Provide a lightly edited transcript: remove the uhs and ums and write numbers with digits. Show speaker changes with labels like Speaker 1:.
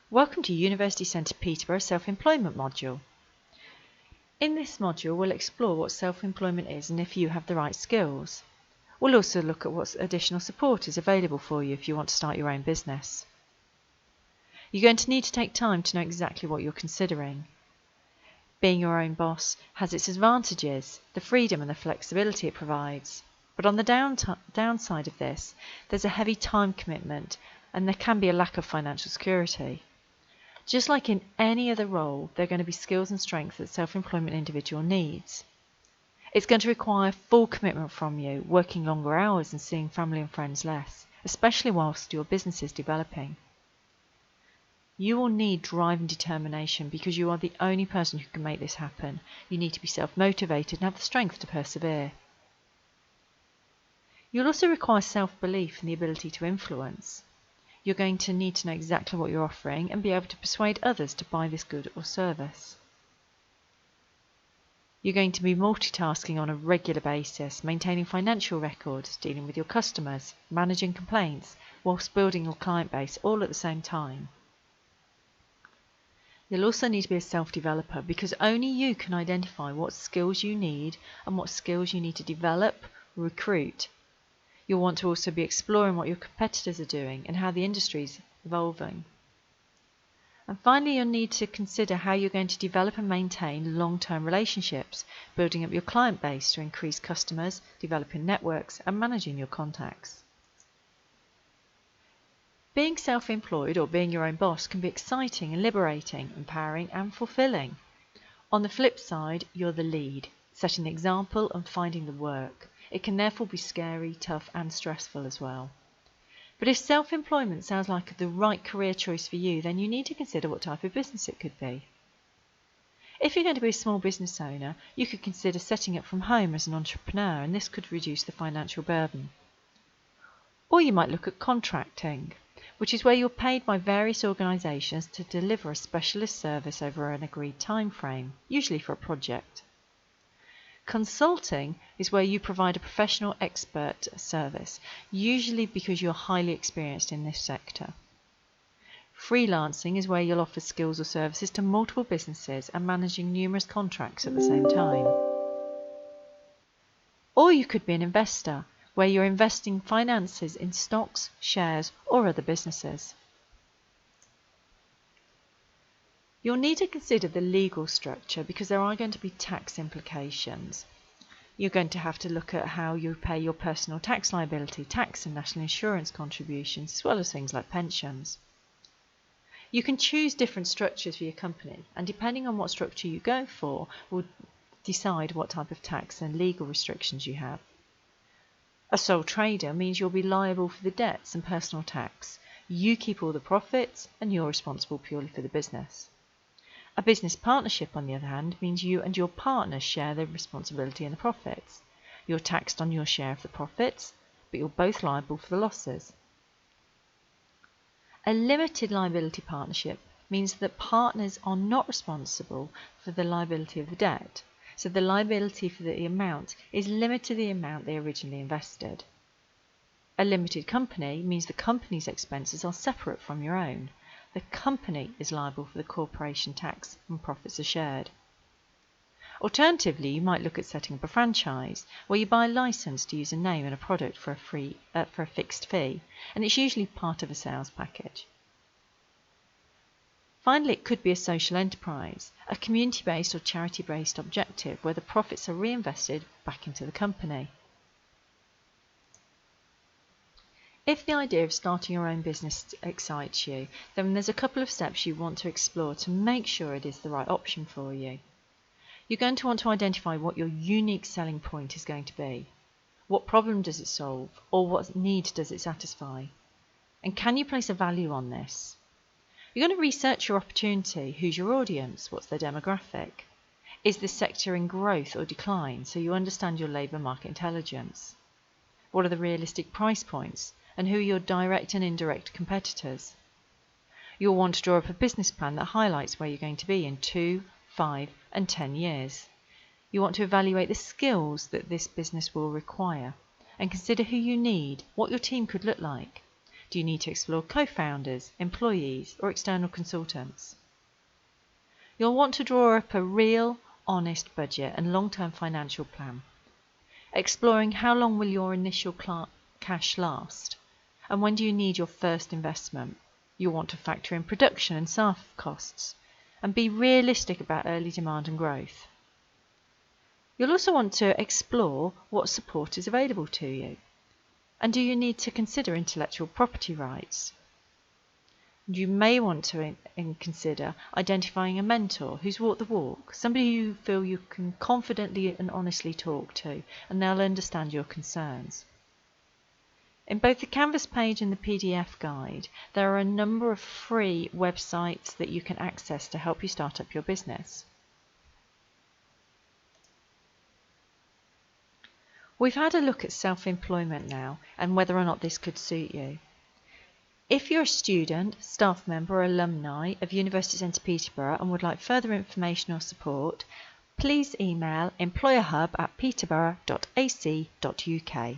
Speaker 1: Welcome to University Centre Peterborough Self-Employment module. In this module we'll explore what self-employment is and if you have the right skills. We'll also look at what additional support is available for you if you want to start your own business. You're going to need to take time to know exactly what you're considering. Being your own boss has its advantages, the freedom and the flexibility it provides. But on the downside of this, there's a heavy time commitment and there can be a lack of financial security. Just like in any other role, there are going to be skills and strengths that self-employment individual needs. It's going to require full commitment from you, working longer hours and seeing family and friends less, especially whilst your business is developing. You will need drive and determination because you are the only person who can make this happen. You need to be self-motivated and have the strength to persevere. You'll also require self-belief and the ability to influence. You're going to need to know exactly what you're offering and be able to persuade others to buy this good or service. You're going to be multitasking on a regular basis, maintaining financial records, dealing with your customers, managing complaints, whilst building your client base all at the same time. You'll also need to be a self-developer because only you can identify what skills you need and what skills you need to develop, recruit. You'll want to also be exploring what your competitors are doing and how the industry is evolving. And finally, you'll need to consider how you're going to develop and maintain long-term relationships, building up your client base to increase customers, developing networks and managing your contacts. Being self-employed or being your own boss can be exciting and liberating, empowering and fulfilling. On the flip side, you're the lead, setting the example and finding the work. It can therefore be scary, tough and stressful as well. But if self-employment sounds like the right career choice for you, then you need to consider what type of business it could be. If you're going to be a small business owner, you could consider setting up from home as an entrepreneur, and this could reduce the financial burden. Or you might look at contracting, which is where you're paid by various organisations to deliver a specialist service over an agreed time frame, usually for a project. Consulting is where you provide a professional expert service, usually because you're highly experienced in this sector. Freelancing is where you'll offer skills or services to multiple businesses and managing numerous contracts at the same time. Or you could be an investor, where you're investing finances in stocks, shares or other businesses. You'll need to consider the legal structure because there are going to be tax implications. You're going to have to look at how you pay your personal tax liability, tax and national insurance contributions, as well as things like pensions. You can choose different structures for your company, and depending on what structure you go for, will decide what type of tax and legal restrictions you have. A sole trader means you'll be liable for the debts and personal tax. You keep all the profits and you're responsible purely for the business. A business partnership, on the other hand, means you and your partner share the responsibility and the profits. You're taxed on your share of the profits, but you're both liable for the losses. A limited liability partnership means that partners are not responsible for the liability of the debt, so the liability for the amount is limited to the amount they originally invested. A limited company means the company's expenses are separate from your own. The company is liable for the corporation tax and profits are shared. Alternatively, you might look at setting up a franchise where you buy a license to use a name and a product for a fixed fee, and it's usually part of a sales package. Finally, it could be a social enterprise, a community-based or charity-based objective where the profits are reinvested back into the company. If the idea of starting your own business excites you, then there's a couple of steps you want to explore to make sure it is the right option for you. You're going to want to identify what your unique selling point is going to be. What problem does it solve, or what need does it satisfy? And can you place a value on this? You're going to research your opportunity. Who's your audience? What's their demographic? Is this sector in growth or decline, so you understand your labour market intelligence? What are the realistic price points? And who are your direct and indirect competitors? You'll want to draw up a business plan that highlights where you're going to be in 2, 5 and 10 years. You want to evaluate the skills that this business will require and consider who you need, what your team could look like. Do you need to explore co-founders, employees, or external consultants? You'll want to draw up a real, honest budget and long-term financial plan, exploring how long will your initial cash last, and when do you need your first investment. You'll want to factor in production and staff costs, and be realistic about early demand and growth. You'll also want to explore what support is available to you, and do you need to consider intellectual property rights. You may want to consider identifying a mentor who's walked the walk, somebody you feel you can confidently and honestly talk to, and they'll understand your concerns. In both the Canvas page and the PDF guide, there are a number of free websites that you can access to help you start up your business. We've had a look at self-employment now and whether or not this could suit you. If you're a student, staff member or alumni of University Centre Peterborough and would like further information or support, please email employerhub@peterborough.ac.uk.